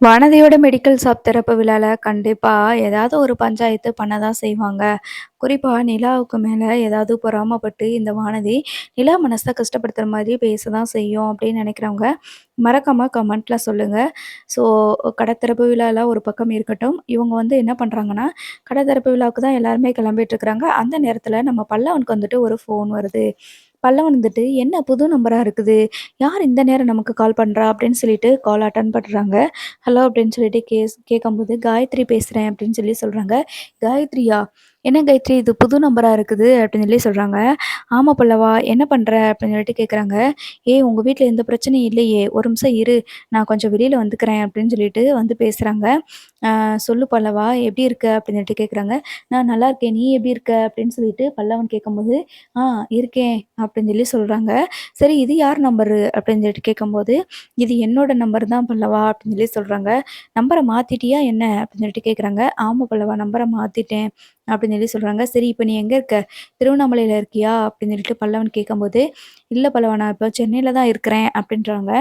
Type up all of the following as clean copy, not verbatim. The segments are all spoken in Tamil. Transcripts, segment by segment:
வானதியோட மெடிக்கல் ஷாப் திறப்பு விழால கண்டிப்பா ஏதாவது ஒரு பஞ்சாயத்து பண்ண தான் செய்வாங்க. குறிப்பா நிலாவுக்கு மேல ஏதாவது பொறாமப்பட்டு இந்த வானதி, நிலா மனச கஷ்டப்படுத்துற மாதிரி பேச தான் செய்யும் அப்படின்னு நினைக்கிறவங்க, மறக்காம கமெண்ட்ல சொல்லுங்க. ஸோ கடை திறப்பு விழாலாம் ஒரு பக்கம் இருக்கட்டும். இவங்க வந்து என்ன பண்றாங்கன்னா, கடை திறப்பு விழாவுக்கு தான் எல்லாருமே கிளம்பிட்டு இருக்கிறாங்க. அந்த நேரத்தில நம்ம பல்லவனுக்கு வந்துட்டு ஒரு ஃபோன் வருது. பல்லவன் வந்துட்டு, "என்ன புது நம்பரா இருக்குது. யார் இந்த நேரம் நமக்கு கால் பண்றா?" அப்படின்னு சொல்லிட்டு கால் அட்டெண்ட் பண்றாங்க. ஹலோ அப்படின்னு சொல்லிட்டு கேட்கும்போது, "காயத்ரி பேசுறேன்" அப்படின்னு சொல்லி சொல்றாங்க. "காயத்ரியா? என்ன காயத்ரி இது புது நம்பரா இருக்குது" அப்படின்னு சொல்லி சொல்றாங்க. "ஆமா பல்லவா, என்ன பண்ற?" அப்படின்னு சொல்லிட்டு கேட்குறாங்க. "ஏய் உங்க வீட்ல எந்த பிரச்சனையும் இல்லையே? ஒரு நிமிஷம் இரு, நான் கொஞ்சம் வெளியில வந்துக்கிறேன்" அப்படின்னு சொல்லிட்டு வந்து பேசுறாங்க. "சொல்லு பல்லவா, எப்படி இருக்க?" அப்படின்னு சொல்லிட்டு கேட்குறாங்க. "நான் நல்லா இருக்கேன். நீ எப்படி இருக்க?" அப்படின்னு சொல்லிட்டு பல்லவன் கேட்கும்போது, "ஆ இருக்கேன்" அப்படின்னு சொல்லி சொல்றாங்க. "சரி இது யார் நம்பரு?" அப்படின்னு சொல்லிட்டு கேட்கும்போது, "இது என்னோட நம்பர் தான் பல்லவா" அப்படின்னு சொல்லி சொல்றாங்க. "நம்பர மாத்திட்டியா என்ன?" அப்படின்னு சொல்லிட்டு கேட்குறாங்க. "ஆமா பல்லவா, நம்பர மாத்திட்டேன்" அப்படின்னு சொல்லி சொல்றாங்க. "சரி இப்ப நீ எங்க இருக்க? திருவண்ணாமலையில இருக்கியா?" அப்படின்னு சொல்லிட்டு பல்லவன் கேட்கும்போது, "இல்ல பல்லவா, நான் இப்ப சென்னையில தான் இருக்கிறேன்" அப்படின்றாங்க.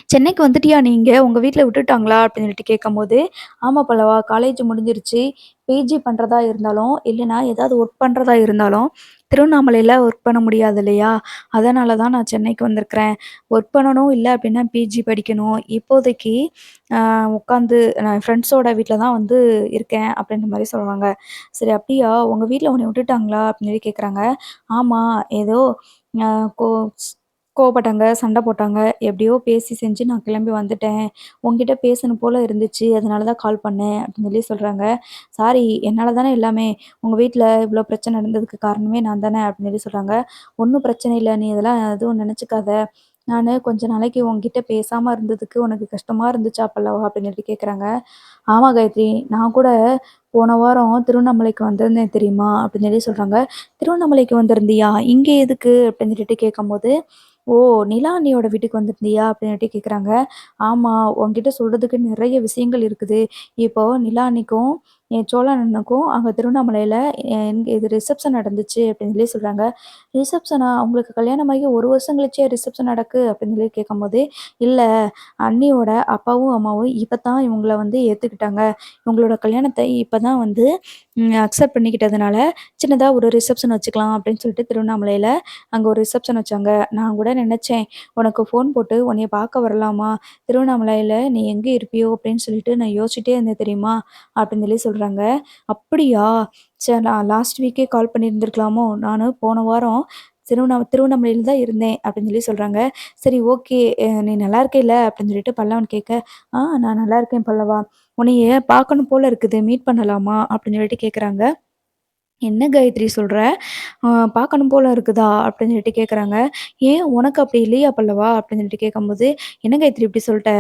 "சென்னைக்கு வந்துட்டியா நீங்க? உங்க வீட்ல விட்டுட்டாங்களா?" அப்படின்னு சொல்லிட்டு கேட்கும்போது, "ஆமா பல்லவா, காலேஜ் முடிஞ்சிருச்சு. பிஜி பண்றதா இருந்தாலும், இல்லைன்னா ஏதாவது ஒர்க் பண்றதா இருந்தாலும், திருவண்ணாமலையில ஒர்க் பண்ண முடியாது இல்லையா? அதனால தான் நான் சென்னைக்கு வந்திருக்கிறேன். ஒர்க் பண்ணணும், இல்ல அப்படின்னா பிஜி படிக்கணும். இப்போதைக்கு உட்காந்து நான் ஃப்ரெண்ட்ஸோட வீட்ல தான் வந்து இருக்கேன்." அப்படின்ற மாரி சொல்றாங்க. "சரி அப்படியா? உங்க வீட்ல உன்னைய விட்டுட்டாங்களா?" அப்படின்னு சொல்லி கேட்குறாங்க. "ஆமா, ஏதோ அ கோ கோவப்பட்டாங்க, சண்டை போட்டாங்க. எப்படியோ பேசி செஞ்சு நான் கிளம்பி வந்துட்டேன். உன்கிட்ட பேசணும் போல இருந்துச்சு. அதனால தான் கால் பண்ணேன்." அப்படின்னு சொல்லி சொல்றாங்க. "சாரி, என்னால தானே எல்லாமே. உங்க வீட்ல இவ்ளோ பிரச்சனை நடந்ததுக்கு காரணமே நான் தானே." அப்படின்னு சொல்லி சொல்றாங்க. "ஒண்ணும் பிரச்சனை இல்ல. நீ இதெல்லாம் எதுவும் நெனச்சுக்காத. நானு கொஞ்ச நாளைக்கு உன்கிட்ட பேசாம இருந்ததுக்கு உனக்கு கஷ்டமா இருந்துச்சா பல்லவா?" அப்படின்னு சொல்லிட்டு கேட்குறாங்க. "ஆமா காயத்ரி, நான் கூட போன வாரம் திருவண்ணாமலைக்கு வந்திருந்தேன் தெரியுமா?" அப்படின்னு சொல்லி சொல்றாங்க. "திருவண்ணாமலைக்கு வந்திருந்தியா? இங்க எதுக்கு?" அப்படின்னு சொல்லிட்டு கேட்கும்போது, "ஓ! நிலா அண்ணியோட வீட்டுக்கு வந்திருந்தியா?" அப்படின்னுட்டு கேட்குறாங்க. "ஆமா, உன்கிட்ட சொல்றதுக்கு நிறைய விஷயங்கள் இருக்குது. இப்போ நிலா அண்ணிக்கும், என் சோழ அண்ணனுக்கும் அங்க திருவண்ணாமலையில எங்க இது ரிசப்ஷன் நடந்துச்சு" அப்படின்னு சொல்லி சொல்றாங்க. "ரிசப்ஷனா? அவங்களுக்கு கல்யாணம் ஆகி 1 வருஷம் கழிச்சே ரிசப்ஷன் நடக்கு?" அப்படின்னு சொல்லி கேட்கும்போது, "இல்ல, அண்ணியோட அப்பாவும், அம்மாவும் இப்ப தான் இவங்கள வந்து ஏத்துக்கிட்டாங்க. இவங்களோட கல்யாணத்த இப்ப தான் வந்து அக்செப்ட் பண்ணிக்கிட்டதுனால, சின்னதா ஒரு ரிசப்ஷன் வச்சுக்கலாம்" அப்படின்னு சொல்லிட்டு திருவண்ணாமலையில அங்க ஒரு ரிசப்ஷன் வச்சாங்க. நான் கூட நெனச்சேன், உனக்கு ஃபோன் போட்டு உன்னைய பார்க்க வரலாமா? திருவண்ணாமலையில நீ எங்க இருப்பியோ அப்படின்னு சொல்லிட்டு நான் யோசிச்சுட்டே இருந்தேன் தெரியுமா? அப்படின்னு சொல்லி சொல்றாங்க. அப்படியா? ச்சே, நான் லாஸ்ட் வீக்கே கால் பண்ணியிருந்திருக்கலாமோ? நானு போன வாரம் திருவண்ணாமலையில தான் இருந்தேன் அப்படின்னு சொல்லி சொல்றாங்க. சரி ஓகே, நீ நல்லா இருக்கயில்ல? அப்படின்னு சொல்லிட்டு பல்லவன் கேட்க, நான் நல்லா இருக்கேன் பல்லவா. உன்னைய பார்க்கணும் போல இருக்குது. மீட் பண்ணலாமா?" அப்படின்னு சொல்லிட்டு கேட்குறாங்க. "என்ன காயத்ரி சொல்ற? பார்க்கணும் போல இருக்குதா?" அப்படின்னு சொல்லிட்டு கேட்குறாங்க. "ஏன் உனக்கு அப்படி இல்லையா பல்லவா?" அப்படின்னு சொல்லிட்டு கேட்கும்போது, "என்ன காயத்ரி இப்படி சொல்ட்ட?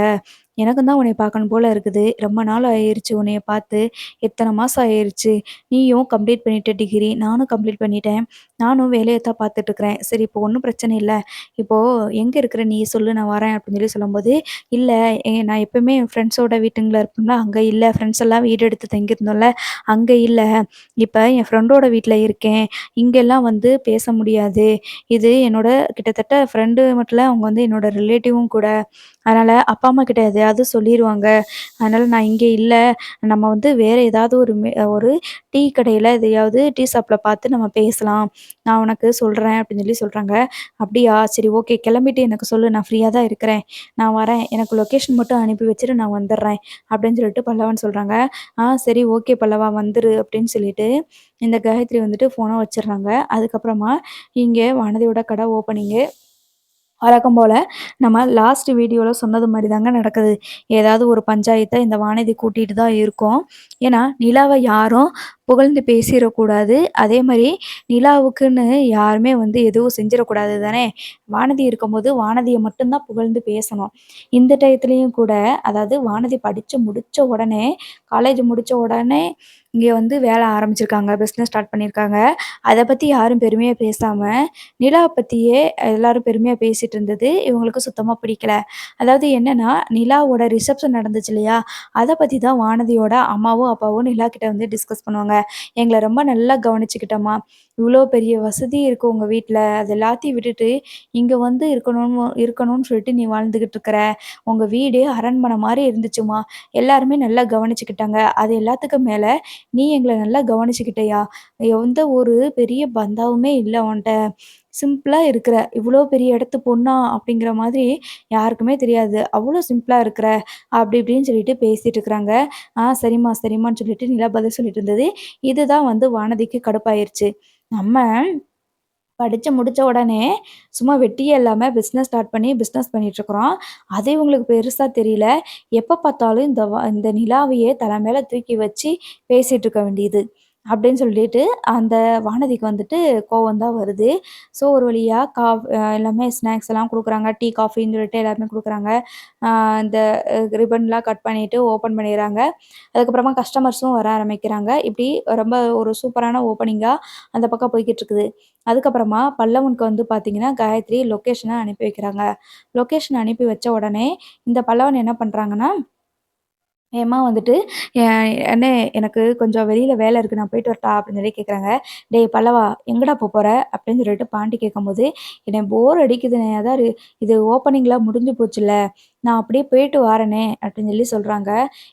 எனக்கும் தான் உன்னைய பார்க்கணும் போல இருக்குது. ரொம்ப நாள் ஆயிருச்சு உன்னைய பார்த்து. எத்தன மாசம் ஆயிருச்சு. நீயும் கம்ப்ளீட் பண்ணிட்ட டிகிரி. நானும் கம்ப்ளீட் பண்ணிட்டேன். நானும் வேலைய தான் பார்த்துட்டுருக்கிறேன். சரி இப்போ ஒண்ணும் பிரச்சனை இல்ல. இப்போ எங்க இருக்கிற நீ சொல்லு நான் வரேன்." அப்படின்னு சொல்லி சொல்லும்போது, "இல்ல, நான் எப்பவுமே என் ஃப்ரெண்ட்ஸோட வீட்டுங்கள்ல இருப்பேன்ல, அங்க இல்ல. ஃப்ரெண்ட்ஸ் எல்லாம் வீடு எடுத்து தங்கியிருந்தோம்ல, அங்க இல்ல. இப்ப என் ஃப்ரெண்டோட வீட்ல இருக்கேன். இங்கெல்லாம் வந்து பேச முடியாது. இது என்னோட கிட்டத்தட்ட ஃப்ரெண்டு மட்டும் இல்ல, அவங்க வந்து என்னோட ரிலேட்டிவும் கூட. அதனால அப்பா, அம்மா கிட்ட எதையாவது சொல்லிருவாங்க. அதனால நான் இங்க இல்ல. நம்ம வந்து வேற ஏதாவது ஒரு டீ கடையில எதையாவது டீ ஷாப்ல பார்த்து நம்ம பேசலாம். நான் உனக்கு சொல்றேன்" அப்படின்னு சொல்லி சொல்றாங்க. "அப்படியா? சரி ஓகே. கிளம்பிட்டு எனக்கு சொல்லு. நான் ஃப்ரீயா தான் இருக்கிறேன். நான் வரேன். எனக்கு லொகேஷன் மட்டும் அனுப்பி வச்சுரு. நான் வந்துடுறேன்" அப்படின்னு சொல்லிட்டு பல்லவன் சொல்றாங்க. சரி ஓகே பல்லவா, வந்துரு" அப்படின்னு சொல்லிட்டு இந்த காயத்ரி வந்துட்டு ஃபோன வச்சுடுறாங்க. அதுக்கப்புறமா இங்க வானதியோட கடை ஓப்பனிங்கு. வழக்கம் போல நம்ம லாஸ்ட் வீடியோல சொன்னது மாரி தாங்க நடக்குது. ஏதாவது ஒரு பஞ்சாயத்த இந்த வானதி கூட்டிட்டு தான் இருக்கோம். ஏன்னா, நிலாவ யாரும் புகழ்ந்து பேசிறக்கூடாது. அதே மாரி நிலாவுக்குன்னு யாருமே வந்து எதுவும் செஞ்சிறக்கூடாது தானே! வானதி இருக்கும்போது வானதிய மட்டும் தான் புகழ்ந்து பேசணும். இந்த டயத்துலயும் கூட, அதாவது வானதி படிச்சு முடிச்ச உடனே, காலேஜ் முடிச்ச உடனே இங்க வந்து வேல ஆரம்பிச்சிருக்காங்க. பிசினஸ் ஸ்டார்ட் பண்ணியிருக்காங்க. அத பத்தி யாரும் பெருமையா பேசாம, நிலாவ பத்தியே எல்லாரும் பெருமையா பேசிட்டு இருந்தது இவங்களுக்கு சுத்தமா பிடிக்கல. அதாவது என்னன்னா, நிலாவோட ரிசப்ஷன் நடந்துச்சு இல்லையா? அத பத்தி தான் வானதியோட அம்மாவும், அப்பாவும் நிலா கிட்ட வந்து டிஸ்கஸ் பண்ணுவாங்க. "எங்கள ரொம்ப நல்லா கவனிச்சுக்கிட்டம்மா. இவ்வளோ பெரிய வசதி இருக்கு உங்க வீட்ல. அது எல்லாத்தையும் விட்டுட்டு, இங்க வந்து இருக்கணும்னு சொல்லிட்டு நீ வாழ்ந்துகிட்டு இருக்கிற. உங்க வீடே அரண்மனை மாரி இருந்துச்சும்மா. எல்லாருமே நல்லா கவனிச்சுக்கிட்டாங்க. அது எல்லாத்துக்கும் மேல நீ எங்கள நல்லா கவனிச்சுக்கிட்டயா? எந்த ஒரு பெரிய பந்தாவுமே இல்ல உன்ட்ட. சிம்பிளா இருக்கிற. இவ்ளோ பெரிய இடத்து பொண்ணா? அப்படிங்கிற மாதிரி யாருக்குமே தெரியாது. அவ்ளோ சிம்பிளா இருக்கிற. அப்படி இப்படின்னு சொல்லிட்டு பேசிட்டு இருக்கிறாங்க. சரிம்மா, சரிம்மான்னு சொல்லிட்டு நிலா பதில் சொல்லிட்டு இருந்தது. இதுதான் வந்து வானதிக்கு கடுப்பாயிருச்சு. நம்ம படிச்சு முடிச்ச உடனே, சும்மா வெட்டியே இல்லாம பிசினஸ் ஸ்டார்ட் பண்ணி பிசினஸ் பண்ணிட்டுருக்குறோம். அது இவங்களுக்கு பெருசா தெரியல. எப்ப பார்த்தாலும் இந்த நிலாவையே தல மேல தூக்கி வச்சு பேசிட்டு இருக்க வேண்டியது. அப்படின்னு சொல்லிட்டு அந்த வானதிக்கு வந்துட்டு கோவம் தான் வருது. ஸோ ஒரு வழியா எல்லாமே ஸ்நாக்ஸ் எல்லாம் குடுக்குறாங்க. டீ, காஃபின்னு சொல்லிட்டு எல்லாருமே குடுக்குறாங்க. அ இந்த ரிப்பன்லாம் கட் பண்ணிட்டு ஓப்பன் பண்ணிறாங்க. அதுக்கப்புறமா கஸ்டமர்ஸும் வர ஆரம்பிக்கிறாங்க. இப்படி ரொம்ப ஒரு சூப்பரான ஓப்பனிங்கா அந்த பக்கம் போய்க்கிட்டு இருக்குது. அதுக்கப்புறமா பல்லவனுக்கு வந்து பார்த்தீங்கன்னா, காயத்ரி லொகேஷன அனுப்பி வைக்கிறாங்க. லொகேஷன் அனுப்பி வச்ச உடனே, இந்த பல்லவன் என்ன பண்றாங்கன்னா, வேகமா வந்துட்டு, "எ அண்ணே எனக்கு கொஞ்சம் வெளியில வேலை இருக்கு. நான் போயிட்டு வரட்டா?" அப்படின்னு சொல்லி கேட்குறாங்க. "டேய் பல்லவா எங்கடா போற?" அப்படின்னு சொல்லிட்டு பாண்டி கேட்கும்போது, "எனக்கு போர் அடிக்குதுண்ணே. அதான் இது ஓப்பனிங்லாம் முடிஞ்சு போச்சுல்ல. நான் அப்படியே போயிட்டு வாரேனே" அப்படின்னு சொல்லி சொல்றாங்க.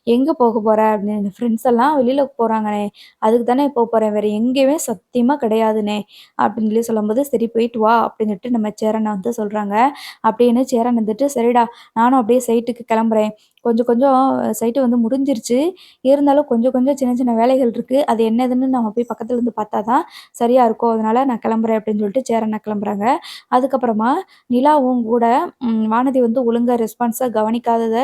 "எங்க போக போற?" அப்படின்னு, "ஃப்ரெண்ட்ஸ் எல்லாம் வெளியில போறாங்கண்ணே. அதுக்கு தானே போறேன். வேற எங்கேயுமே சத்தியமா கிடையாதுண்ணே" அப்படின்னு சொல்லி சொல்லும்போது, "சரி போயிட்டு வா" அப்படின்னு சொல்லிட்டு நம்ம சேரன வந்து சொல்றாங்க. அப்படின்னு சேரன் வந்துட்டு, "சரிடா நானும் அப்படியே சைட்டுக்கு கிளம்புறேன். கொஞ்சம் கொஞ்சம் சைட்டு வந்து முடிஞ்சிருச்சு. இருந்தாலும் கொஞ்சம் கொஞ்சம் சின்ன சின்ன வேலைகள் இருக்கு. அது என்னதுன்னு நம்ம போய் பக்கத்துல இருந்து பார்த்தா தான் சரியா இருக்கும். அதனால நான் கிளம்புறேன்" அப்படின்னு சொல்லிட்டு சேரண்ணா கிளம்புறாங்க. அதுக்கப்புறமா நிலாவும் கூட வானதி வந்து ஒழுங்கா ரெஸ்பான்ஸா கவனிக்காதத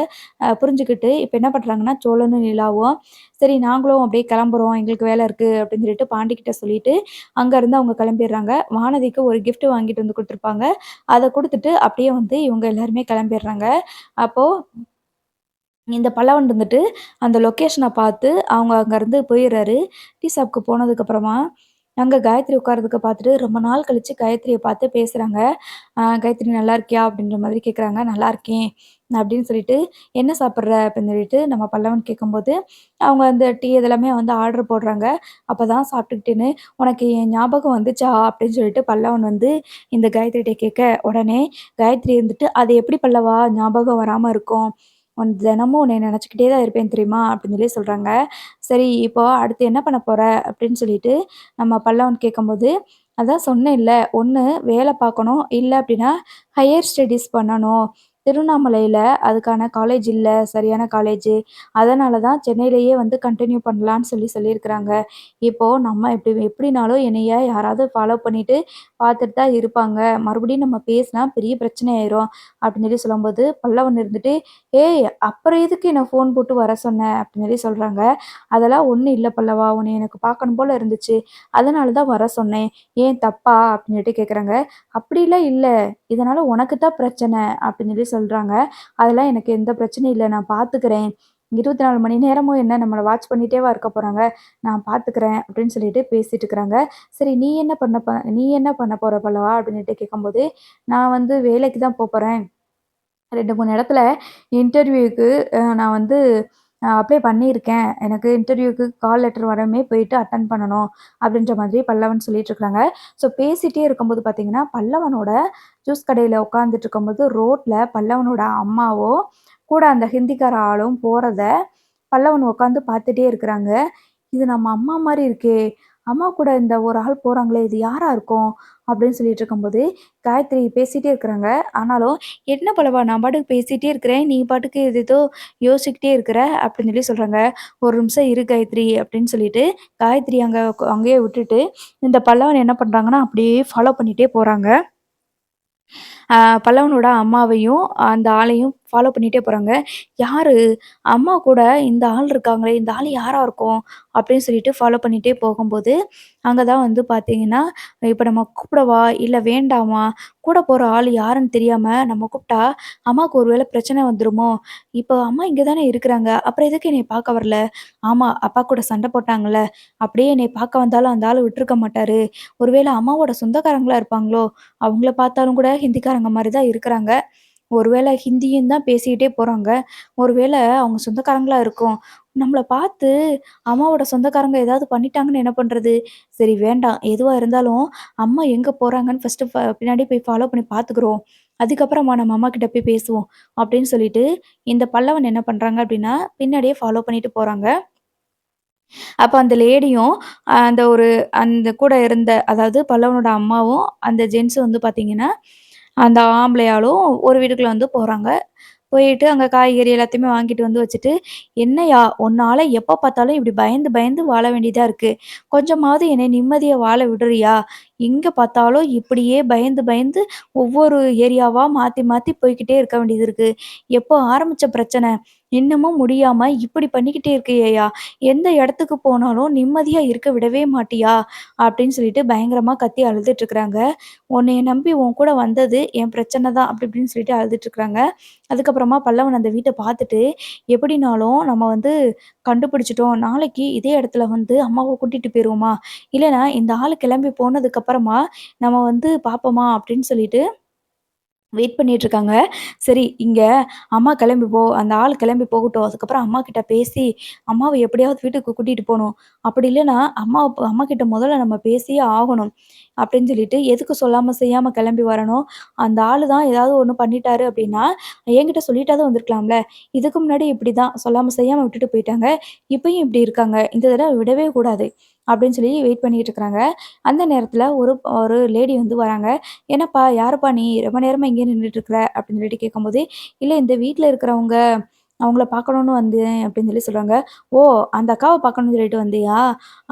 புரிஞ்சுக்கிட்டு, இப்ப என்ன பண்றாங்கன்னா, சோழனும் நிலாவும், "சரி நாங்களும் அப்படியே கிளம்புறோம். எங்களுக்கு வேலை இருக்கு" அப்படின்னு சொல்லிட்டு பாண்டிகிட்ட சொல்லிட்டு, அங்கருந்து அவங்க கிளம்பிர்றாங்க. வானதிக்கு ஒரு கிஃப்ட் வாங்கிட்டு வந்து குடுத்துருப்பாங்க. அத குடுத்துட்டு அப்படியே வந்து இவங்க எல்லாருமே கிளம்பிர்றாங்க. அப்போ இந்த பல்லவன் வந்துட்டு, அந்த லொக்கேஷன பார்த்து அவங்க அங்கருந்து போயிர்றாரு. டீ ஷாப்க்கு போனதுக்கப்புறமா, அங்க காயத்ரி உட்கார்றதுக்க பார்த்துட்டு, ரொம்ப நாள் கழிச்சு காயத்ரிய பார்த்து பேசுறாங்க. "காயத்ரி நல்லா இருக்கியா?" அப்படின்ற மாதிரி கேட்குறாங்க. "நல்லா இருக்கேன்" அப்படின்னு சொல்லிட்டு, "என்ன சாப்பிடுற?" அப்படின்னு சொல்லிட்டு நம்ம பல்லவன் கேட்கும்போது, அவங்க அந்த டீ இதெல்லாமே வந்து ஆர்டர் போடுறாங்க. அப்பதான் சாப்பிட்டுக்கிட்டேன்னு, "உனக்கு என் ஞாபகம் வந்துச்சா?" அப்படின்னு சொல்லிட்டு பல்லவன் வந்து இந்த காயத்ரிட்ட கேட்க, உடனே காயத்ரி இருந்துட்டு, "அது எப்படி பல்லவா ஞாபகம் வராம இருக்கும்? தினமும் உன்னைய நினச்சுக்கிட்டே தான் இருப்பேன் தெரியுமா?" அப்படின்னு சொல்லி சொல்றாங்க. "சரி இப்போ அடுத்து என்ன பண்ண போற?" அப்படின்னு சொல்லிட்டு நம்ம பல்லவன் கேட்கும்போது, "அதான் சொன்னேன்ல, ஒண்ணு வேலை பார்க்கணும், இல்ல அப்படின்னா ஹையர் ஸ்டடீஸ் பண்ணணும். திருவண்ணாமலையில அதுக்கான காலேஜ் இல்ல, சரியான காலேஜு. அதனால தான் சென்னையிலேயே வந்து கன்டின்யூ பண்ணலான்னு சொல்லியிருக்கிறாங்க. இப்போ நம்ம எப்படினாலும் என்னைய யாராவது ஃபாலோ பண்ணிட்டு பார்த்துட்டு தான் இருப்பாங்க. மறுபடியும் நம்ம பேசினா பெரிய பிரச்சனை ஆயிரும்." அப்படின்னு சொல்லி சொல்லும்போது, பல்லவன் இருந்துட்டு, "ஏய்! அப்புறம் எதுக்கு என்ன ஃபோன் போட்டு வர சொன்ன?" அப்படின்னு சொல்லி சொல்றாங்க. "அதெல்லாம் ஒண்ணும் இல்ல பல்லவா! உன்னைய எனக்கு பார்க்கணும் போல இருந்துச்சு. அதனால தான் வர சொன்னேன். ஏன் தப்பா?" அப்படின்னு சொல்லிட்டு கேட்குறாங்க. "அப்படிலாம் இல்ல. இதனால உனக்கு தான் பிரச்சனை." அப்படின்னு சொல்லி சொல்றாங்க. "அதெல்லாம் எனக்கு எந்த பிரச்சனையும் இல்ல. நான் பார்த்துக்கிறேன். 24 மணி நேரமும் என்ன நம்மள வாட்ச் பண்ணிட்டேவா இருக்க போறாங்க? நான் பார்த்துக்கிறேன்." அப்படின்னு சொல்லிட்டு பேசிட்டு இருக்கிறாங்க. "சரி நீ என்ன பண்ண போற பல்லவா?" அப்படின்னு சொல்லிட்டு கேட்கும்போது, "நான் வந்து வேலைக்கு தான் போப்போறேன். 2, 3 இடத்துல இன்டர்வியூக்கு நான் வந்து அப்ளை பண்ணியிருக்கேன். எனக்கு இன்டர்வியூக்கு கால் லெட்டர் வரமே போயிட்டு அட்டெண்ட் பண்ணணும்." அப்படின்ற மாதிரி பல்லவன் சொல்லிட்டுருக்காங்க. ஸோ பேசிட்டே இருக்கும்போது பார்த்தீங்கன்னா, பல்லவனோட ஜூஸ் கடையில உட்காந்துட்டு இருக்கும்போது ரோட்ல பல்லவனோட அம்மாவும், கூட அந்த ஹிந்திக்கார ஆளும் போறத பல்லவன் உட்காந்து பார்த்துட்டே இருக்கிறாங்க. "இது நம்ம அம்மா மாரி இருக்கே! அம்மா கூட இந்த ஒரு ஆள் போறாங்களே! இது யாரா இருக்கும்?" அப்படின்னு சொல்லிட்டு இருக்கும்போது, காயத்ரி பேசிட்டே இருக்கிறாங்க. ஆனாலும், "என்ன பல்லவா நான் பாட்டுக்கு பேசிட்டே இருக்கிறேன். நீ பாட்டுக்கு ஏதேதோ யோசிச்சுக்கிட்டே இருக்கிற" அப்படின்னு சொல்லி சொல்றாங்க. "ஒரு நிமிஷம் இரு காயத்ரி" அப்படின்னு சொல்லிட்டு, காயத்ரி அங்கேயே விட்டுட்டு, இந்த பல்லவன் என்ன பண்றாங்கன்னா, அப்படியே ஃபாலோ பண்ணிட்டே போறாங்க. அ பல்லவனோட அம்மாவையும், அந்த ஆளையும் ஃபாலோ பண்ணிட்டே போறாங்க. "யாரு? அம்மா கூட இந்த ஆள் இருக்காங்களே! இந்த ஆள் யாரா இருக்கும்?" அப்படின்னு சொல்லிட்டு ஃபாலோ பண்ணிட்டே போகும்போது, அங்க தான் வந்து பார்த்தீங்கன்னா, இப்ப நம்ம கூப்பிடவா? இல்ல வேண்டாமா? கூட போற ஆள் யாருன்னு தெரியாம நம்ம கூப்பிட்டா, அம்மாவுக்கு ஒரு வேளை பிரச்சனை வந்துருமோ? இப்போ அம்மா இங்க தானே இருக்கிறாங்க. அப்புறம் எதுக்கு என்னைய பார்க்க வரல? ஆமா, அப்பா கூட சண்டை போட்டாங்கல்ல. அப்படியே என்னைய பார்க்க வந்தாலும் அந்த ஆளு விட்டுருக்க மாட்டாரு. ஒருவேளை அம்மாவோட சொந்தக்காரங்களா இருப்பாங்களோ? அவங்கள பார்த்தாலும் கூட ஹிந்திக்காரங்க மாரி தான் இருக்கிறாங்க. ஒருவேளை ஹிந்தியும் தான் பேசிக்கிட்டே போறாங்க. ஒருவேளை அவங்க சொந்தக்காரங்களா இருக்கும். நம்மள பார்த்து அம்மாவோட சொந்தக்காரங்க ஏதாவது பண்ணிட்டாங்கன்னு என்ன பண்றது? சரி வேண்டாம். எதுவா இருந்தாலும் அம்மா எங்க போறாங்கன்னு ஃபர்ஸ்ட்டு பின்னாடி போய் ஃபாலோ பண்ணி பார்த்துக்குறோம். அதுக்கப்புறமா நம்ம அம்மாகிட்ட போய் பேசுவோம். அப்படின்னு சொல்லிட்டு இந்த பல்லவன் என்ன பண்றாங்க அப்படின்னா, பின்னாடியே ஃபாலோ பண்ணிட்டு போறாங்க. அப்ப அந்த லேடியும் அந்த ஒரு அந்த கூட இருந்த அதாவது பல்லவனோட அம்மாவும், அந்த ஜென்ஸும் வந்து பார்த்தீங்கன்னா, அந்த ஆம்பளை ஆளும் ஒரு வீட்டுக்குள்ள வந்து போறாங்க. போயிட்டு அங்க காய்கறி எல்லாத்தையுமே வாங்கிட்டு வந்து வச்சுட்டு, "என்னய்யா! உன்னால எப்ப பார்த்தாலும் இப்படி பயந்து பயந்து வாழ வேண்டியதா இருக்கு. கொஞ்சமாவது என்னை நிம்மதியா வாழ விடுறியா? எங்க பார்த்தாலும் இப்படியே பயந்து பயந்து ஒவ்வொரு ஏரியாவா மாத்தி மாத்தி போய்க்கிட்டே இருக்க வேண்டியது இருக்கு. எப்போ ஆரம்பிச்ச பிரச்சனை? இன்னமும் முடியாம இப்படி பண்ணிக்கிட்டே இருக்கியேய்யா! எந்த இடத்துக்கு போனாலும் நிம்மதியா இருக்க விடவே மாட்டியா?" அப்படின்னு சொல்லிட்டு பயங்கரமா கத்தி அழுதுட்டுருக்காங்க. "உன்னைய நம்பி உன் கூட வந்தது என் பிரச்சனை தான்." அப்படி இப்படின்னு சொல்லிட்டு அழுதுட்டுருக்காங்க. அதுக்கப்புறமா பல்லவன் அந்த வீட்ட பார்த்துட்டு, எப்படினாலும் நம்ம வந்து கண்டுபிடிச்சுட்டோம். நாளைக்கு இதே இடத்துல வந்து அம்மாவ கூட்டிட்டு போயிருவோமா? இல்லன்னா இந்த ஆளு கிளம்பி போனதுக்கப்புறமா நம்ம வந்து பார்ப்போமா? அப்படின்னு சொல்லிட்டு வெயிட் பண்ணிட்டுருக்காங்க. சரி இங்க அம்மா கிளம்பி அந்த ஆள் கிளம்பி போகட்டும். அதுக்கப்புறம் அம்மாகிட்ட பேசி, அம்மாவ எப்படியாவது வீட்டுக்கு கூட்டிட்டு போணும். அப்படி இல்லன்னா அம்மாகிட்ட முதல்ல நம்ம பேசியே ஆகணும். அப்படின்னு சொல்லிட்டு எதுக்கு சொல்லாம செய்யாம கிளம்பி வரணும். அந்த ஆளு தான் ஏதாவது ஒண்ணு பண்ணிட்டாரு அப்படின்னா, என்கிட்ட சொல்லிட்டாவது வந்திருக்கலாம்ல. இதுக்கு முன்னாடி இப்படிதான் சொல்லாம செய்யாம விட்டுட்டு போயிட்டாங்க. இப்பயும் இப்படி இருக்காங்க. இந்த தடவ விடவே கூடாது. அப்படின்னு சொல்லி வெயிட் பண்ணிட்டு இருக்கிறாங்க. அந்த நேரத்துல ஒரு ஒரு லேடி வந்து வராங்க. "என்னப்பா யாருப்பா நீ? ரொம்ப நேரமா இங்கேயே நின்னுட்டுருக்குற?" அப்படின்னு சொல்லிட்டு கேட்கும்போது, "இல்ல இந்த வீட்ல இருக்கிறவங்க, அவங்கள பார்க்கணும்னு வந்தேன்." அப்படின்னு சொல்லி சொல்றாங்க. "ஓ! அந்த அக்காவ பார்க்கணும்னு சொல்லிட்டு வந்தியா?"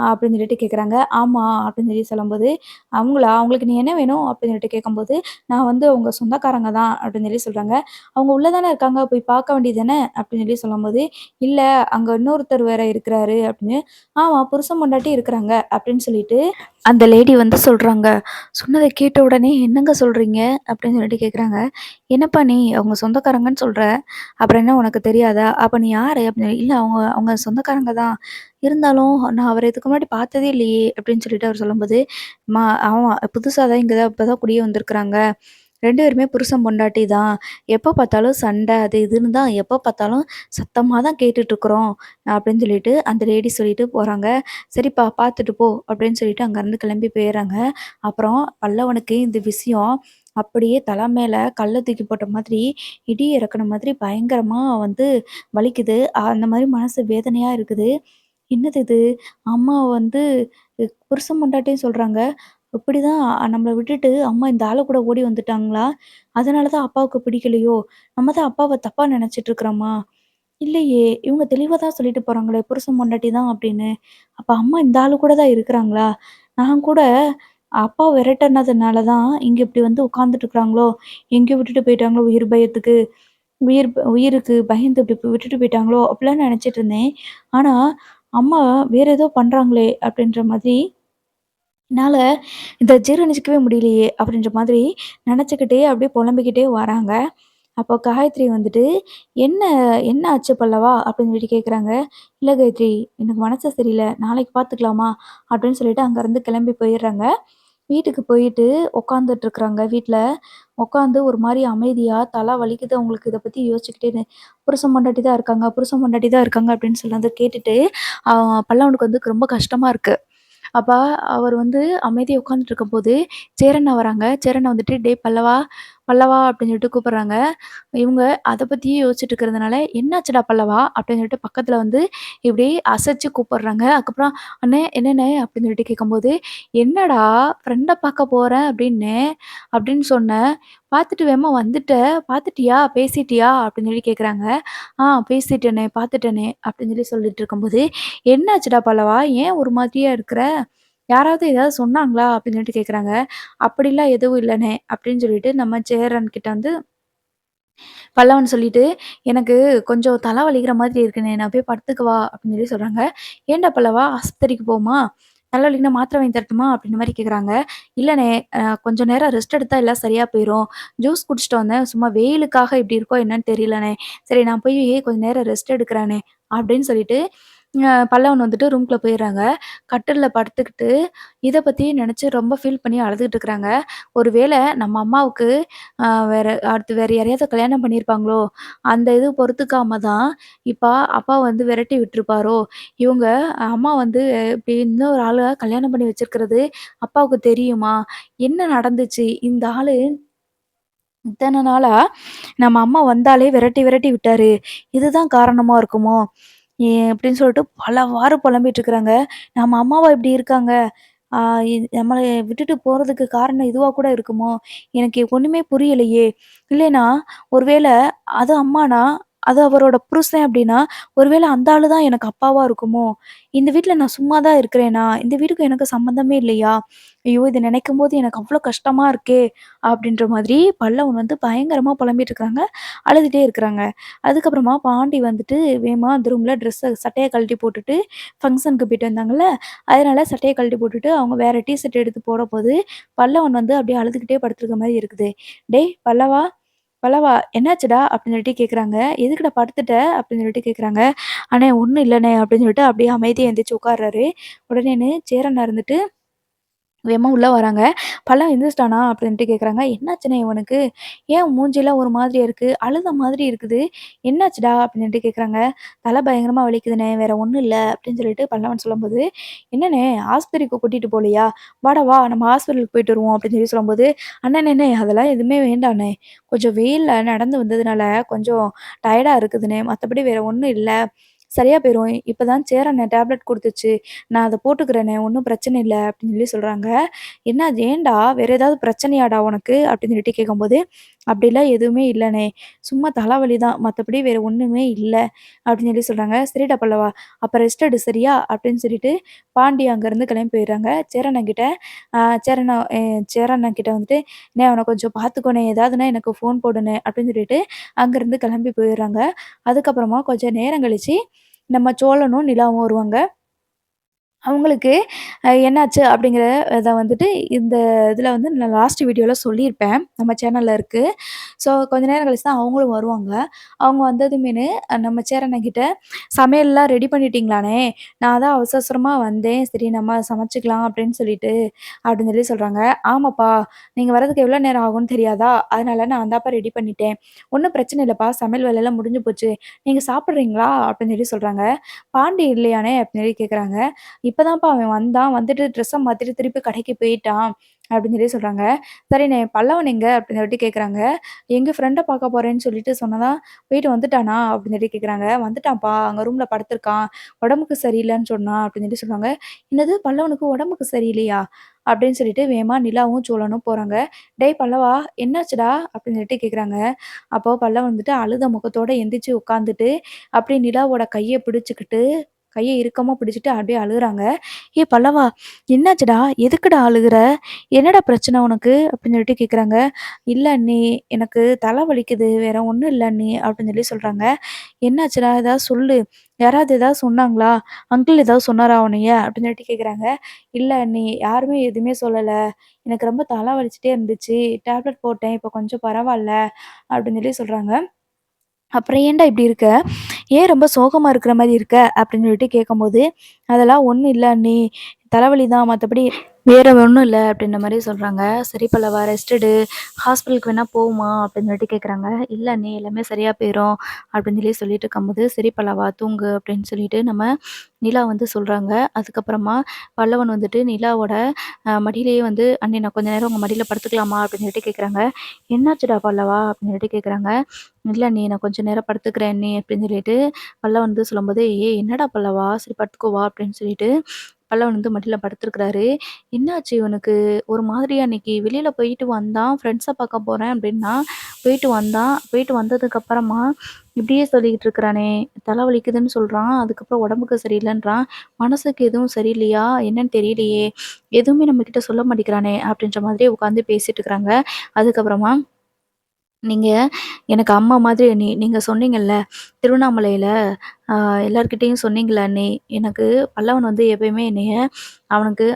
அப்படின்னு சொல்லிட்டு கேட்குறாங்க. "ஆமா." அப்படின்னு சொல்லி சொல்லும்போது, "அவங்களா? அவங்களுக்கு நீ என்ன வேணும்?" அப்படின்னு சொல்லிட்டு கேட்கும்போது, "நான் வந்து உங்க சொந்தக்காரங்க தான்." அப்படின்னு சொல்லி சொல்றாங்க. "அவங்க உள்ள தானே இருக்காங்க, போய் பார்க்க வேண்டியது தானே?" அப்படின்னு சொல்லி சொல்லும்போது, "இல்ல அங்க இன்னொருத்தர் வேற இருக்கிறாரு." அப்படின்னு. "ஆமா புருஷன் பொண்டாட்டி இருக்கிறாங்க." அப்படின்னு சொல்லிட்டு அந்த லேடி வந்து சொல்றாங்க. சொன்னத கேட்ட உடனே, "என்னங்க சொல்றீங்க?" அப்படின்னு சொல்லிட்டு கேட்குறாங்க. "என்னப்பா நீ அவங்க சொந்தக்காரங்கன்னு சொல்ற, அப்புறம் என்ன உனக்கு தெரியாதா? அப்ப நீ யாரு?" அப்படின்னு. "இல்ல அவங்க அவங்க சொந்தக்காரங்க தான். இருந்தாலும் நான் அவர இதுக்கு முன்னாடி பார்த்ததே இல்லையே!" அப்படின்னு சொல்லிட்டு அவர் சொல்லும்போது, ஆமா புதுசா தான் இங்க தான் இப்ப தான் குடியே வந்திருக்கிறாங்க. 2 பேருமே புருஷன் பொண்டாட்டி தான். எப்ப பார்த்தாலும் சண்டை அது இதுன்னு தான் எப்ப பார்த்தாலும் சத்தமா தான் கேட்டுட்ருக்குறோம்." அப்படின்னு சொல்லிட்டு அந்த லேடி சொல்லிட்டு போறாங்க. "சரிப்பா பார்த்துட்டு போ" அப்படின்னு சொல்லிட்டு அங்கேருந்து கிளம்பி போயிர்றாங்க. அப்புறம் பல்லவனுக்கு இந்த விஷயம் அப்படியே தல மேல கல்ல தூக்கி போட்ட மாதிரி, இடி இறக்குன மாதிரி பயங்கரமா வந்து வலிக்குது. அந்த மாரி மனசு வேதனையா இருக்குது. என்னது இது? அம்மா வந்து புருஷன் பொண்டாட்டின்னு சொல்றாங்க. இப்படிதான் நம்மள விட்டுட்டு அம்மா இந்த ஆளு கூட ஓடி வந்துட்டாங்களா? அதனால தான் அப்பாவுக்கு பிடிக்கலையோ? நம்ம தான் அப்பாவ தப்பா நெனச்சுட்டு இருக்கிறோமா? இல்லையே! இவங்க தெளிவா தான் சொல்லிட்டு போறாங்களே, புருஷன் பொண்டாட்டி தான் அப்படின்னு. அப்ப அம்மா இந்த ஆளு கூட தான் இருக்கிறாங்களா? நான் கூட அப்பா விரட்டுனதுனால தான் இங்க இப்படி வந்து உட்கார்ந்துட்டு இருக்கிறாங்களோ, எங்கேயோ விட்டுட்டு போயிட்டாங்களோ உயிர் பயத்துக்கு. உயிருக்கு பயந்து இப்படி விட்டுட்டு போயிட்டாங்களோ, அப்படிலாம் நெனச்சுட்டு இருந்தேன். ஆனா, அம்மா வேற ஏதோ பண்றாங்களே அப்படின்ற மாதிரி என்னால இத ஜீரணிச்சுக்கவே முடியலையே! அப்படின்ற மாதிரி நெனச்சுக்கிட்டே அப்படியே புலம்பிக்கிட்டே வராங்க. அப்போ காயத்ரி வந்துட்டு, "என்ன என்ன ஆச்சு பல்லவா?" அப்படின்னு சொல்லிட்டு கேட்குறாங்க. "இல்ல காயத்ரி, எனக்கு மனசு சரியில்ல. நாளைக்கு பார்த்துக்கலாமா?" அப்படின்னு சொல்லிட்டு அங்கேருந்து கிளம்பி போயிர்றாங்க. வீட்டுக்கு போயிட்டு உட்காந்துட்டு இருக்கிறாங்க வீட்ல. உட்காந்து ஒரு மாரி அமைதியா, "தல வலிக்குது அவங்களுக்கு இத பத்தி யோசிச்சுக்கிட்டேன்னு." புருஷன் பொண்டாட்டி தான் இருக்காங்க, புருஷன் பொண்டாட்டி தான் இருக்காங்க அப்படின்னு சொன்னத கேட்டுட்டு, அ பல்லவனுக்கு வந்து ரொம்ப கஷ்டமா இருக்கு. அப்ப அவர் வந்து அமைதியா உட்காந்துட்டு இருக்கும்போது, சேரண்ணா வராங்க. சேரண்ணா வந்துட்டு, "டேய் பல்லவா, பல்லவா" அப்படின்னு சொல்லிட்டு கூப்பிடுறாங்க. இவங்க அத பத்தியே யோசிச்சுட்டு இருக்கிறதுனால, "என்னாச்சுடா பல்லவா?" அப்படின்னு சொல்லிட்டு பக்கத்துல வந்து இப்படி அசைச்சு கூப்பிடுறாங்க. அதுக்கப்புறம், "அண்ணே என்னண்ணே?" அப்படின்னு சொல்லிட்டு கேட்கும்போது, "என்னடா ஃப்ரெண்ட பார்க்க போறேன் அப்படின்னேன், அப்படின்னு சொன்னேன். பார்த்துட்டு வேகமா வந்துட்ட. பார்த்துட்டியா? பேசிட்டியா?" அப்படின்னு சொல்லி கேட்குறாங்க. பேசிட்டேனே, பார்த்துட்டேனே" அப்படின்னு சொல்லி சொல்லிட்டு இருக்கும்போது, "என்னாச்சுடா பல்லவா? ஏன் ஒரு மாதிரியா இருக்கிற? யாராவது ஏதாவது சொன்னாங்களா?" அப்படின்னு சொல்லிட்டு கேட்குறாங்க. "அப்படிலாம் எதுவும் இல்லண்ணே" அப்படின்னு சொல்லிட்டு நம்ம சேரன் கிட்ட வந்து பல்லவன் சொல்லிட்டு, "எனக்கு கொஞ்சம் தல வலிக்கிற மாதிரி இருக்குண்ணே, நான் போய் படுத்துக்கவா?" அப்படின்னு சொல்லி சொல்றாங்க. "ஏன்டா பல்லவா ஆஸ்பத்திரிக்கு போமா? தல வலிக்குன்னா மாத்திரை வாங்கி தரட்டுமா?" அப்படின்ற மாரி கேட்குறாங்க. "இல்லண்ணே, கொஞ்சம் நேரம் ரெஸ்ட் எடுத்தா எல்லாம் சரியா போயிரும். ஜூஸ் குடிச்சுட்டு வந்தேன். சும்மா வெயிலுக்காக இப்படி இருக்கோ என்னன்னு தெரியலண்ணே. சரி நான் போய் கொஞ்ச நேரம் ரெஸ்ட் எடுக்கிறேண்ணே." அப்படின்னு சொல்லிட்டு பல்லவன் வந்துட்டு ரூம்குள்ள போயிர்றாங்க. கட்டில்ல படுத்துக்கிட்டு இத பத்தி நெனச்சு ரொம்ப ஃபீல் பண்ணி அழுதுட்டு இருக்கிறாங்க. ஒருவேள நம்ம அம்மாவுக்கு வேற அடுத்து வேற யாரையாவது கல்யாணம் பண்ணியிருப்பாங்களோ? அந்த இது பொறுத்துக்காம தான் இப்ப அப்பா வந்து விரட்டி விட்டுருப்பாரோ? இவங்க அம்மா வந்து இப்படி இன்னொரு ஆள கல்யாணம் பண்ணி வச்சிருக்கிறது அப்பாவுக்கு தெரியுமா? என்ன நடந்துச்சு? இந்த ஆளு இத்தன நாளா நம்ம அம்மா வந்தாலே விரட்டி விரட்டி விட்டாரு. இதுதான் காரணமா இருக்குமோ? அப்படின்னு சொல்லிட்டு பலவாறு புலம்பிட்டு இருக்கிறாங்க. நம்ம அம்மாவா இப்படி இருக்காங்க? ஆ நம்மள விட்டுட்டு போறதுக்கு காரணம் இதுவா கூட இருக்குமோ? எனக்கு ஒண்ணுமே புரியலையே! இல்லைன்னா, ஒருவேள அது அம்மானா, அது அவரோட புருஷன் அப்படின்னா, ஒருவேள அந்த ஆளு தான் எனக்கு அப்பாவா இருக்குமோ? இந்த வீட்ல நான் சும்மா தான் இருக்கிறேனா? இந்த வீட்டுக்கும் எனக்கு சம்மந்தமே இல்லையா? ஐயோ! இத நினைக்கும்போது எனக்கு அவ்ளோ கஷ்டமா இருக்கே! அப்படின்ற மாதிரி பல்லவன் வந்து பயங்கரமா புலம்பிட்டு இருக்காங்க. அழுதுட்டே இருக்கிறாங்க. அதுக்கப்புறமா பாண்டி வந்துட்டு வேகமா அந்த ரூம்ல சட்டைய கழட்டி போட்டுட்டு ஃபங்ஷனுக்கு போயிட்டு வந்தாங்கல்ல, அதனால சட்டைய கழட்டி போட்டுட்டு அவங்க வேற டீ ஷர்ட் எடுத்து போடப்போது, பல்லவன் வந்து அப்படியே அழுதுகிட்டே படுத்துருக்க மாரி இருக்குது. "டேய் பல்லவா, பல்லவா என்னாச்சுடா?" அப்படின்னு சொல்லிட்டு கேட்குறாங்க. "எதுக்குடா படுத்துட்ட?" அப்படின்னு சொல்லிட்டு கேட்குறாங்க. "அண்ணே ஒண்ணும் இல்லண்ணே" அப்படின்னு சொல்லிட்டு அப்படியே அமைதியா எந்திரிச்சு உட்கார்றாரு. உடனேன்னு சேரன் இருந்துட்டு வேகமா உள்ள வராங்க. "பல்லவன் எந்திரிச்சிட்டானா?" அப்படின்ட்டு கேட்குறாங்க. "என்னாச்சுண்ணே இவனுக்கு? ஏன் மூஞ்சிலாம் ஒரு மாதிரியா இருக்கு? அழுத மாதிரி இருக்குது. என்னாச்சுடா?" அப்படின்ட்டு கேட்குறாங்க. "தல பயங்கரமா வலிக்குதுண்ணே, வேற ஒண்ணும் இல்ல." அப்படின்னு சொல்லிட்டு பல்லவன் சொல்லும்போது, "என்னண்ணே ஆஸ்பத்திரிக்கு கூட்டிட்டு போலையா? வாடா வா நம்ம ஹாஸ்பிட்டலுக்கு போயிட்டு வருவோம்." அப்படின்னு சொல்லி சொல்லும்போது, "அண்ணே அதெல்லாம் எதுவுமே வேண்டாண்ணே. கொஞ்சம் வெயில்ல நடந்து வந்ததுனால கொஞ்சம் டயர்டா இருக்குதுண்ணே. மத்தபடி வேற ஒண்ணும் இல்ல. சரியா போயிரும். இப்பதான் சேரண்ணே டேப்லெட் குடுத்துச்சு. நான் அத போட்டுக்கிறேனே, ஒண்ணும் பிரச்சனை இல்ல." அப்படின்னு சொல்லி சொல்றாங்க. "என்ன ஏன்டா? வேற ஏதாவது பிரச்சனையாடா உனக்கு?" அப்படின்னு சொல்லிட்டு கேட்கும்போது, "அப்படிலாம் எதுவுமே இல்லண்ணே. சும்மா தலைவலி தான். மத்தபடி வேற ஒண்ணுமே இல்ல." அப்படின்னு சொல்லி சொல்றாங்க. "சரிடா பல்லவா, அப்ப ரெஸ்ட் எடு சரியா?" அப்படின்னு சொல்லிட்டு பாண்டி அங்கருந்து கிளம்பி போயிடுறாங்க. சேரண்ணங்கிட்ட அ சேரண்ணா சேரண்ணங்கிட்ட வந்துட்டு, "அண்ணே அவன கொஞ்சம் பார்த்துக்கோண்ணே. ஏதாவதுன்னா எனக்கு ஃபோன் போடுண்ணே." அப்படின்னு சொல்லிட்டு அங்கருந்து கிளம்பி போயிடுறாங்க. அதுக்கப்புறமா கொஞ்சம் நேரம் கழிச்சு, நம்ம சோழனும், நிலாவும் வருவாங்க. அவங்களுக்கு என்னாச்சு அப்படிங்கிற இத வந்துட்டு இந்த இதில வந்து நான் லாஸ்ட் வீடியோல சொல்லியிருப்பேன். நம்ம சேனல்ல இருக்கு. ஸோ கொஞ்ச நேரம் கழிச்சு தான் அவங்களும் வருவாங்க. அவங்க வந்ததுமேனு நம்ம சேரண்ணங்கிட்ட "சமையல்லாம் ரெடி பண்ணிட்டீங்களாண்ணே? நான் தான் அவசர அவசரமா வந்தேன். சரி நம்ம சமைச்சுக்கலாம் அப்படின்னு சொல்லிட்டு" அப்படின்னு சொல்லி சொல்றாங்க. "ஆமாப்பா, நீங்க வரதுக்கு எவ்வளோ நேரம் ஆகும்னு தெரியாதா? அதனால நான் தான்ப்பா ரெடி பண்ணிட்டேன். ஒண்ணும் பிரச்சனை இல்லப்பா. சமையல் வேலைலாம் முடிஞ்சு போச்சு. நீங்க சாப்பிடுறீங்களா?" அப்படின்னு சொல்லி சொல்றாங்க. "பாண்டி இல்லையாண்ணே?" அப்படின்னு சொல்லி கேட்குறாங்க. "இப்பதான்ப்பா அவன் வந்தான். வந்துட்டு ட்ரெஸ்ஸ மாத்திட்டு திருப்பி கடைக்கு போயிட்டான்." அப்படின்னு சொல்லி சொல்றாங்க. "சரிண்ணே, பல்லவன் எங்க?" அப்படின்னு சொல்லிட்டு கேட்குறாங்க. "எங்க ஃப்ரெண்ட பார்க்க போறேன்னு சொல்லிட்டு சொன்னதா, போயிட்டு வந்துட்டானா?" அப்படின்னு சொல்லி கேட்குறாங்க. "வந்துட்டான்ப்பா. அங்க ரூம்ல படுத்துருக்கான். உடம்புக்கு சரியில்லன்னு சொன்னான்." அப்படின்னு சொல்லி சொல்றாங்க. "என்னது பல்லவனுக்கு உடம்புக்கு சரியில்லையா?" அப்படின்னு சொல்லிட்டு வேகமா நிலாவும், சோழனும் போறாங்க. "டேய் பல்லவா, என்னாச்சுடா?" அப்படின்னு சொல்லிட்டு கேட்குறாங்க. அப்போ பல்லவன் வந்துட்டு அழுத முகத்தோட எந்திரிச்சு உட்காந்துட்டு, அப்படியே நிலாவோட கைய பிடிச்சுக்கிட்டு கைய இறுக்கமா பிடிச்சுட்டு அப்படியே அழுகுறாங்க. "ஏய் பல்லவா! என்னாச்சுடா? எதுக்குடா அழுகுற? என்னடா பிரச்சனை உனக்கு?" அப்படின்னு சொல்லிட்டு கேட்குறாங்க. "இல்ல அண்ணி, எனக்கு தலை வலிக்குது. வேற ஒண்ணும் இல்ல அண்ணி." அப்படின்னு சொல்லி சொல்றாங்க. "என்னாச்சுடா? ஏதாவது சொல்லு. யாராவது ஏதாவது சொன்னாங்களா? அங்கிள் ஏதாவது சொன்னாரா உன்னைய?" அப்படின்னு சொல்லிட்டு கேட்குறாங்க. "இல்ல அண்ணி, யாருமே எதுவுமே சொல்லல. எனக்கு ரொம்ப தலை வலிச்சுட்டே இருந்துச்சு. டேப்லெட் போட்டேன். இப்போ கொஞ்சம் பரவால்ல." அப்படின்னு சொல்லி சொல்றாங்க. "அப்புறம் ஏன்டா இப்படி இருக்க? ஏன் ரொம்ப சோகமா இருக்கிற மாரி இருக்க?" அப்படின்னு சொல்லிட்டு கேட்கும்போது, "அதெல்லாம் ஒண்ணும் இல்ல அண்ணி. தலைவலி தான். மத்தபடி வேற ஒண்ணும் இல்ல." அப்படின்ற மாரி சொல்றாங்க. "சரி பல்லவா ரெஸ்ட் எடு. ஹாஸ்பிட்டலுக்கு வேணா போவோமா?" அப்படின்னு சொல்லிட்டு கேட்குறாங்க. "இல்ல அண்ணி எல்லாமே சரியா போயிரும்." அப்படின்னு சொல்லி சொல்லிட்டு இருக்கும்போது, "சரி பல்லவா தூங்கு." அப்படின்னு சொல்லிட்டு நம்ம நிலா வந்து சொல்றாங்க. அதுக்கப்புறமா பல்லவன் வந்துட்டு நிலாவோட மடியிலேயே வந்து, "அண்ணி நான் கொஞ்ச நேரம் உங்க மடியில படுத்துக்கலாமா?" அப்படின்னு சொல்லிட்டு கேட்குறாங்க. "என்னாச்சுடா பல்லவா?" அப்படின்னு சொல்லிட்டு கேட்குறாங்க. "இல்ல அண்ணி நான் கொஞ்ச நேரம் படுத்துக்கிறேன் அண்ணி" அப்படின்னு சொல்லிட்டு பல்லவன் வந்து சொல்லும்போது, "ஏய் என்னடா பல்லவா! சரி படுத்துக்கோ வா" அப்படின்னு சொல்லிட்டு பல்லவன் வந்து மடியில படுத்துருக்கிறாரு. "என்னாச்சு இவனுக்கு? ஒரு மாதிரியா இன்னைக்கு வெளியில போயிட்டு வந்தான். ஃப்ரெண்ட்ஸ பார்க்க போறேன் அப்படின்னா, போயிட்டு வந்தான். போயிட்டு வந்ததுக்கப்புறமா இப்படியே சொல்லிக்கிட்டு இருக்கிறானே! தலை வலிக்குதுன்னு சொல்றான். அதுக்கப்புறம் உடம்புக்கு சரியில்லன்றான். மனசுக்கு எதுவும் சரியில்லையா? என்னன்னு தெரியலையே! எதுவுமே நம்மகிட்ட சொல்ல மாட்டேங்கிறானே!" அப்படின்ற மாதிரி உட்காந்து பேசிட்டு இருக்கிறாங்க. அதுக்கப்புறமா நீங்க எனக்கு அம்மா மாதிரி அண்ணி. நீங்க சொன்னீங்கல்ல, திருவண்ணாமலையில எல்லார்கிட்டயும் சொன்னீங்கல்ல அண்ணி, எனக்கு பல்லவன் வந்து எப்பயுமே என்னைய அவனுக்கு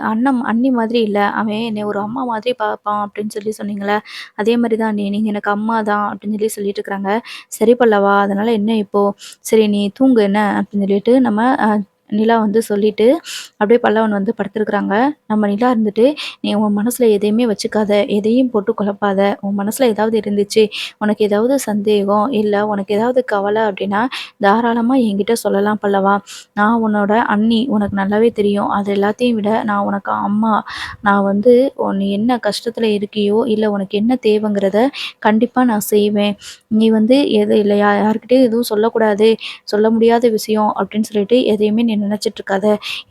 அண்ணி மாதிரி இல்ல. அவன் என்னைய ஒரு அம்மா மாதிரி பார்ப்பான் அப்படின்னு சொல்லி சொன்னீங்கல்ல, அதே மாரி தான் அண்ணி. நீங்க எனக்கு அம்மா தான் அப்படின்னு சொல்லி சொல்லிட்டு இருக்கிறாங்க. சரி பல்லவா, அதனால என்ன இப்போ? சரி நீ தூங்கு என்ன அப்படின்னு சொல்லிட்டு நம்ம நிலா வந்து சொல்லிட்டு, அப்படியே பல்லவன் வந்து படுத்திருக்கிறாங்க. நம்ம நிலா இருந்துட்டு, "நீ உன் மனசுல எதையுமே வச்சுக்காத. எதையும் போட்டு குழப்பாத. உன் மனசுல ஏதாவது இருந்துச்சு, உனக்கு ஏதாவது சந்தேகம், இல்ல உனக்கு ஏதாவது கவலை அப்படின்னா, தாராளமா என்கிட்ட சொல்லலாம் பல்லவா. நான் உன்னோட அண்ணி. உனக்கு நல்லாவே தெரியும். அது எல்லாத்தையும் விட நான் உனக்கு அம்மா. நான் வந்து நீ என்ன கஷ்டத்துல இருக்கியோ, இல்ல உனக்கு என்ன தேவைங்கிறத கண்டிப்பா நான் செய்வேன். நீ வந்து எது இல்ல யார்கிட்டயும் எதுவும் சொல்லக்கூடாது. சொல்ல முடியாத விஷயம் அப்படின்னு சொல்லிட்டு எதையுமே நீ நினைச்சிட்டு இருக்காத.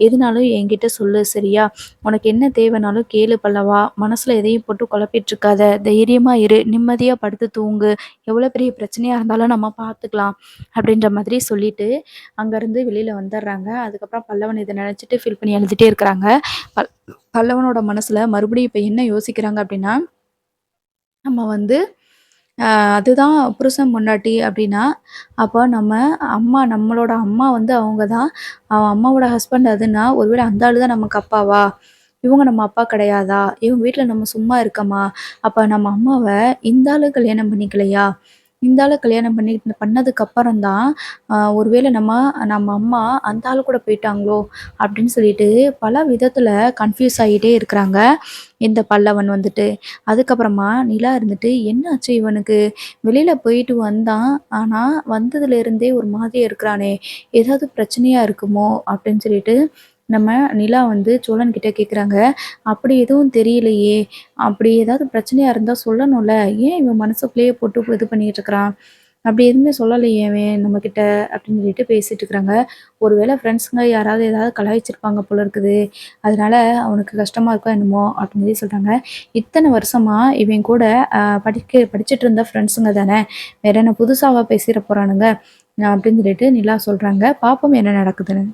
எதுனாலும் என்கிட்ட சொல்லு சரியா? உனக்கு என்ன தேவைனாலும் கேளு பல்லவா. மனசுல எதையும் போட்டு குழப்பிட்டு இருக்காத. தைரியமா இரு. நிம்மதியா படுத்து தூங்கு. எவ்வளோ பெரிய பிரச்சனையா இருந்தாலும் நம்ம பார்த்துக்கலாம்." அப்படின்ற மாதிரி சொல்லிட்டு அங்கேருந்து வெளியில வந்துடுறாங்க. அதுக்கப்புறம் பல்லவன் இத நினைச்சுட்டு ஃபீல் பண்ணி அழுதுட்டே இருக்கிறாங்க. பல் பல்லவனோட மனசுல மறுபடியும் இப்ப என்ன யோசிக்கிறாங்க அப்படின்னா, நம்ம வந்து அ அதுதான் புருஷன் பொண்டாட்டி அப்படின்னா, அப்போ நம்மளோட அம்மா வந்து அவங்க தான். அவன் அம்மாவோட ஹஸ்பண்ட் அதுன்னா, ஒருவேளை அந்த ஆளு தான் நமக்கு அப்பாவா? இவங்க நம்ம அப்பா கிடையாதா? இவங்க வீட்ல நம்ம சும்மா இருக்கமா? அப்ப நம்ம அம்மாவ இந்த ஆளு கல்யாணம் பண்ணிக்கலையா? இந்த ஆள கல்யாணம் பண்ணதுக்கு அப்புறம் தான், ஒருவேளை நம்ம நம்ம அம்மா அந்த ஆளு கூட போயிட்டாங்களோ? அப்படின்னு சொல்லிட்டு பல விதத்துல கன்ஃப்யூஸ் ஆகிட்டே இருக்கிறாங்க. இந்த பல்லவன் வந்துட்டு. அதுக்கப்புறமா நிலா இருந்துட்டு, "என்னாச்சு இவனுக்கு? வெளியில போயிட்டு வந்தான். ஆனா, வந்ததுலேருந்தே ஒரு மாதிரியா இருக்கிறானே! ஏதாவது பிரச்சனையா இருக்குமோ?" அப்படின்னு சொல்லிட்டு நம்ம நிலா வந்து சோழன் கிட்ட கேட்குறாங்க. "அப்படி எதுவும் தெரியலையே! அப்படி ஏதாவது பிரச்சனையா இருந்தா சொல்லணும்ல. ஏன் இவன் மனசுக்குள்ளேயே போட்டு இது பண்ணிட்டு இருக்கிறான்? அப்படி எதுவுமே சொல்லலையே அவன் நம்மகிட்ட." அப்படின்னு சொல்லிட்டு பேசிட்டு இருக்கிறாங்க. "ஒருவேளை ஃப்ரெண்ட்ஸுங்க யாராவது ஏதாவது கலாய்ச்சிருப்பாங்க போல இருக்குது. அதனால அவனுக்கு கஷ்டமா இருக்கோ என்னமோ?" அப்படின்னு சொல்லி சொல்றாங்க. "இத்தன வருஷமா இவன் கூட படிச்சுட்டு இருந்த ஃப்ரெண்ட்ஸுங்க தானே! வேற என்ன புதுசாவா பேசிற போறானுங்க?" அப்படின்னு சொல்லிட்டு நிலா சொல்றாங்க. பார்ப்போம் என்ன நடக்குதுன்னு.